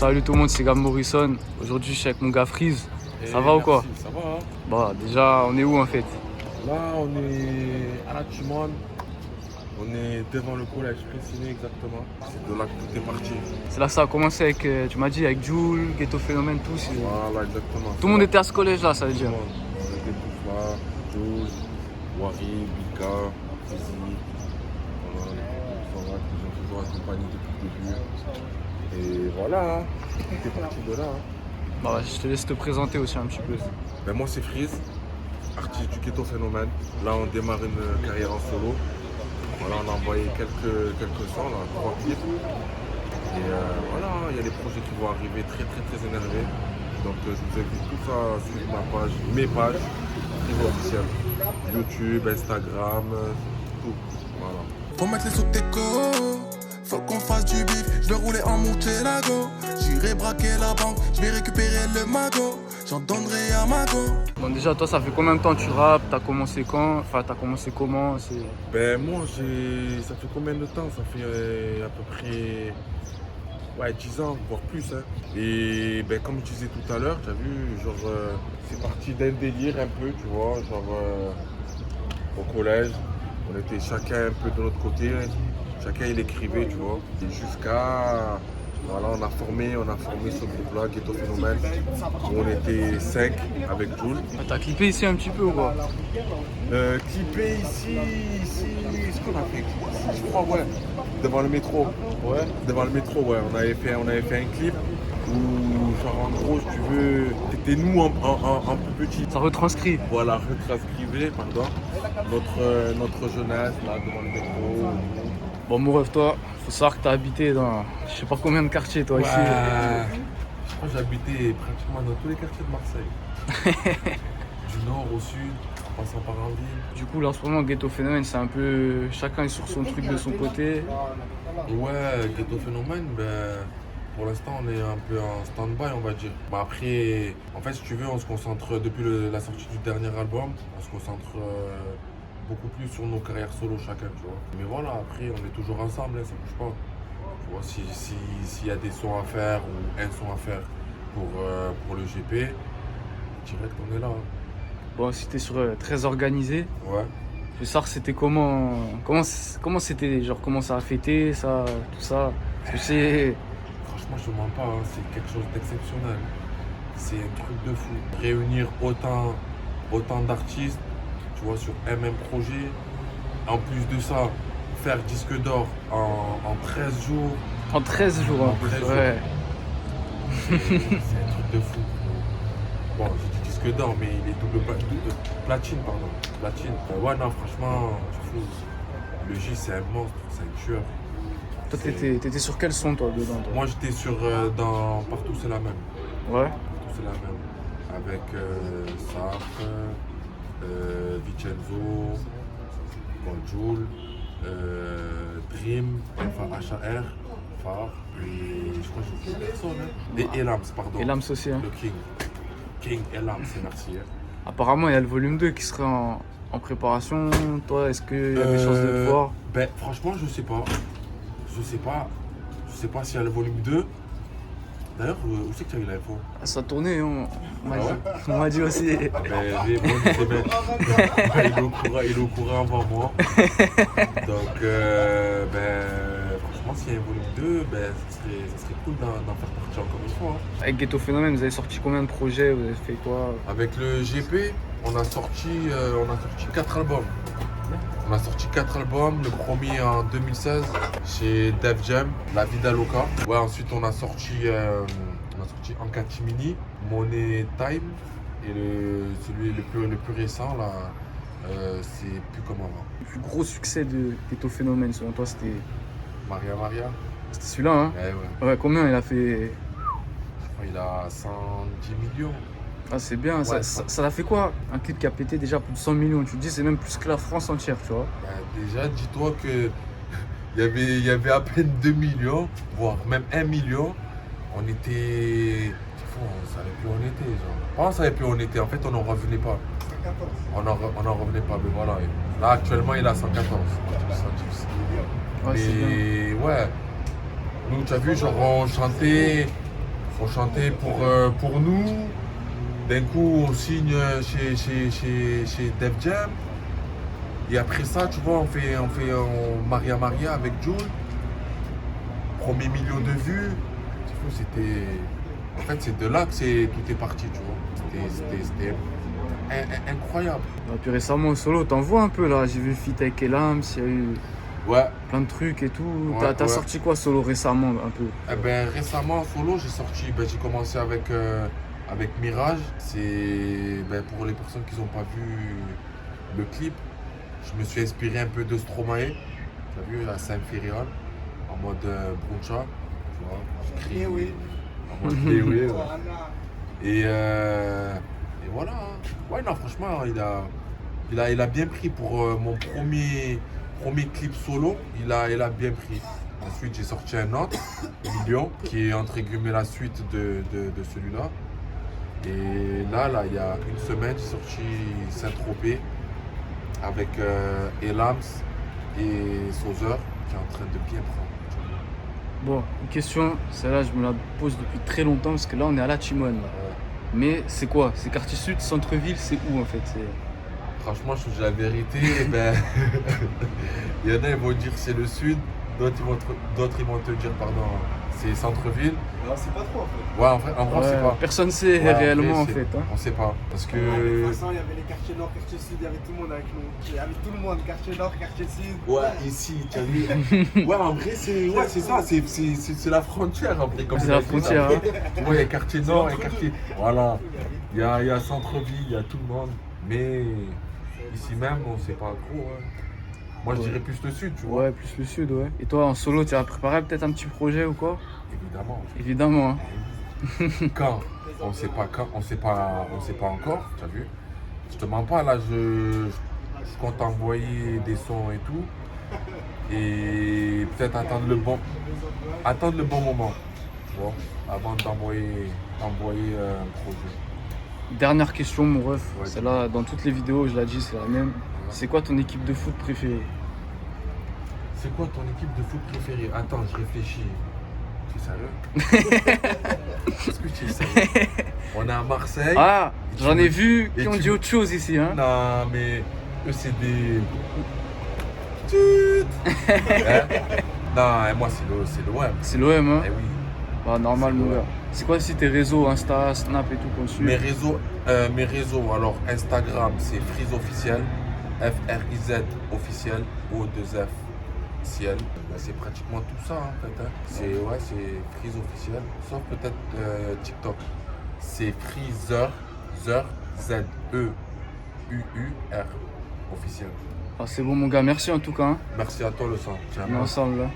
Salut tout le monde, c'est Gab Morrison. Aujourd'hui, je suis avec mon gars Freeze. Ça va ou quoi? Ça va, hein? Bah, déjà, on est où en fait? Là, on est à la Timone. On est devant le collège Préciné exactement. C'est de là que tout est parti. C'est là que ça a commencé avec, tu m'as dit, avec Jul, Ghetto Phénomène, tout. Voilà, exactement. Tout le monde était à ce collège-là, ça veut dire. Tout le monde. On était tous là. Jules, Wari, Bika, Fizi. Voilà, on était tous là, qui nous ont toujours accompagnés depuis le début. Et voilà, hein. Tout est parti de là. Hein. Bah, je te laisse te présenter aussi un petit peu. Ben, moi, c'est Freeze, artiste du Ghetto Phénomène. Là, on démarre une carrière en solo. Voilà, on a envoyé quelques sons, là, 3 clips. Et voilà, il y a des projets qui vont arriver très énervés. Donc je vous invite tous à suivre ma page, mes pages très officielles. YouTube, Instagram, tout. Voilà. Faut mettre les sous de déco, faut qu'on fasse du bif. Je vais rouler en Murcielago, j'irai braquer la banque, je vais récupérer le magot, j'en donnerai à Mago. Bon, déjà, toi, ça fait combien de temps que tu rappes? T'as commencé quand? Enfin, t'as commencé comment? Ben moi, ça fait combien de temps? Ça fait à peu près 10 ans, voire plus. Hein. Et ben, comme je disais tout à l'heure, tu as vu, genre, c'est parti d'un délire un peu, tu vois, genre au collège, on était chacun un peu de notre côté, chacun il écrivait, tu vois, et jusqu'à, voilà, on a formé ce groupe-là, Ghetto Phénomène, où on était 5 avec Jules. Ah, t'as clippé ici un petit peu ou quoi? Clippé ici, ce qu'on a fait, je crois, ouais, devant le métro. Ouais. Devant le métro, ouais, on avait fait un clip où, genre, en gros, si tu veux, c'était nous en plus petit. Ça retranscrit. Voilà, retranscrivait, pardon, notre jeunesse, là, devant le métro. Bon, mon ref, toi, faut savoir que t'as habité dans je sais pas combien de quartiers, toi, ici. Je crois que j'habitais pratiquement dans tous les quartiers de Marseille. Du nord au sud, en passant par en ville. Du coup, là, en ce moment, Ghetto Phénomène, c'est un peu. Chacun est sur son truc de son côté. Ouais, Ghetto Phénomène, ben, pour l'instant, on est un peu en stand-by, on va dire. Bah, après, en fait, si tu veux, on se concentre, depuis la sortie du dernier album, on se concentre beaucoup plus sur nos carrières solo chacun, tu vois. Mais voilà, après, on est toujours ensemble, hein, ça bouge pas. Tu vois, s'il y a des sons à faire ou un son à faire pour le GP, direct, on est là. Hein. Bon, si t'es sur très organisé, Ouais. je veux savoir c'était comment c'était, genre comment ça a fêté, ça, tout ça. Parce que c'est. Franchement, je te mens pas, hein, c'est quelque chose d'exceptionnel. C'est un truc de fou. Réunir autant d'artistes, tu vois, sur un même projet. En plus de ça, faire disque d'or en 13 jours. En 13 jours en plus, 13 jours. ouais. C'est un truc de fou. Bon, j'ai dit disque d'or, mais il est double platine, pardon. Platine. Ouais, non, franchement, c'est fou. Le J, c'est un monstre, c'est un tueur. Toi, t'étais sur quel son, toi, dedans, toi? Moi, j'étais sur dans Partout, c'est la même. Ouais. Partout, c'est la même. Avec Saf, Vincenzo, Jules, Dream, enfin HAR, Phare, et je crois que j'ai oublié personne. Hein. Et Elams, pardon. Et Lams aussi, hein. Le King. King Elams, c'est merci. Hein. Apparemment, il y a le volume 2 qui serait en préparation. Toi, est-ce qu'il y a des chances de te voir? Ben, franchement, je sais pas. Je sais pas s'il y a le volume 2. D'ailleurs, où c'est que tu as eu l'info? Ça a tourné, on m'a dit. Ouais. On m'a dit aussi. Ben, moi, je sais bien. Il est au courant avant moi. Donc, ben, franchement, s'il y a un volume 2, ben, ça serait cool d'en faire partie encore une fois. Hein. Avec Ghetto Phénomène, vous avez sorti combien de projets? Vous avez fait quoi? Avec le GP, on a sorti 4 albums. On a sorti 4 albums, le premier en 2016 chez Def Jam, La Vida Loca. Ouais, ensuite on a sorti En Catimini, Money Time et celui le plus récent là, c'est Plus comme avant. Le plus gros succès de Ghetto Phénomène, selon toi, c'était Maria. c'était celui-là, hein? Ouais. Ouais, combien il a fait? Je crois qu'il a 110 millions. Ah, c'est bien, Ouais, ça a fait quoi? Un clip qui a pété déjà plus de 100 millions, tu te dis, c'est même plus que la France entière, tu vois. Ben, déjà, dis-toi que il y avait à peine 2 millions, voire même 1 million. On était. C'est fou, on savait plus où on était. Genre. Pas on savait plus où on était, en fait, on n'en revenait pas. On n'en revenait pas, mais voilà. Là, actuellement, il a 114. 110 millions. Ouais, c'est bien. Mais ouais, nous, tu as vu, genre, on chantait On chantait pour nous. D'un coup, on signe chez Def Jam. Et après ça, tu vois, on fait Maria Maria avec Jul. Premier million de vues. C'était. En fait, c'est de là que tout est parti, tu vois. C'était incroyable. Et puis récemment au solo, t'en vois un peu là. J'ai vu le feat avec Elams, il y a eu Ouais. plein de trucs et tout. Ouais, T'as ouais. sorti quoi solo récemment un peu? Eh ben, récemment, en solo, j'ai commencé avec Mirage. C'est pour les personnes qui n'ont pas vu le clip, je me suis inspiré un peu de Stromae. Tu as vu, à Saint-Fériol, en mode Bruncha. Tu vois, j'écris en mode oui, ouais. Et voilà. Hein. Ouais, non, franchement, il a bien pris pour mon premier clip solo. Il a bien pris. Ensuite, j'ai sorti un autre, Million, qui est entre guillemets la suite de celui-là. Et là, il y a une semaine, j'ai sorti Saint-Tropez avec Elams et Sauzeur, qui est en train de bien prendre. Bon, une question, celle-là je me la pose depuis très longtemps parce que là on est à la Timone. Mais c'est quoi? C'est quartier sud, centre-ville, c'est où en fait? Franchement, je te dis la vérité, il y en a, ils vont dire c'est le sud, d'autres ils vont te dire, pardon, c'est centre-ville. Non, c'est pas trop en fait. Ouais, en vrai, on sait pas. Personne sait Ouais, réellement en vrai, fait. Hein. On sait pas. Parce que. De toute façon, il y avait les quartiers nord, quartier sud, il y avait tout le monde avec nous. Il y avait tout le monde, quartier nord, quartier sud. Ouais, ici, tu as vu. Ouais, en vrai, c'est ça, c'est la frontière en vrai. C'est la frontière. Hein. Tu vois, il y a quartier nord, il y a quartier. Voilà. Il y a centre-ville, il y a tout le monde. Mais ici même, on sait pas trop. Hein. Moi, je dirais plus le sud, tu vois. Ouais, plus le sud, ouais. Et toi, en solo, tu as préparé peut-être un petit projet ou quoi? Évidemment. Évidemment. Hein. Quand? On sait pas quand, on sait pas encore, tu as vu. Je te mens pas, là, je compte envoyer des sons et tout. Et peut-être attendre le bon moment, tu vois, avant d'envoyer un projet. Dernière question, mon ref. Ouais. Celle-là, dans toutes les vidéos, je l'ai dit, c'est la même. C'est quoi ton équipe de foot préférée? C'est quoi ton équipe de foot préférée? Attends, je réfléchis. Tu es sérieux? Est-ce que tu es sérieux? On est à Marseille. Ah, j'en ai vu et qui ont tu dit me- autre chose ici. Hein. Non, mais eux, c'est des. Tut. Hein? Non, moi, c'est l'OM. C'est l'OM, hein? Eh oui. Bah, normal, C'est mon l'OM. gars. C'est quoi si tes réseaux, Insta, Snap et tout qu'on suit? Mes réseaux, alors Instagram, c'est Freeze officiel, FRIZ officiel, O2F ciel. C'est pratiquement tout ça en fait. Hein. C'est Freeze officiel, sauf peut-être TikTok. C'est Freezer, Z-E-U-U-R officiel. Ah, c'est bon, mon gars. Merci en tout cas. Hein. Merci à toi le sang. On est ensemble là.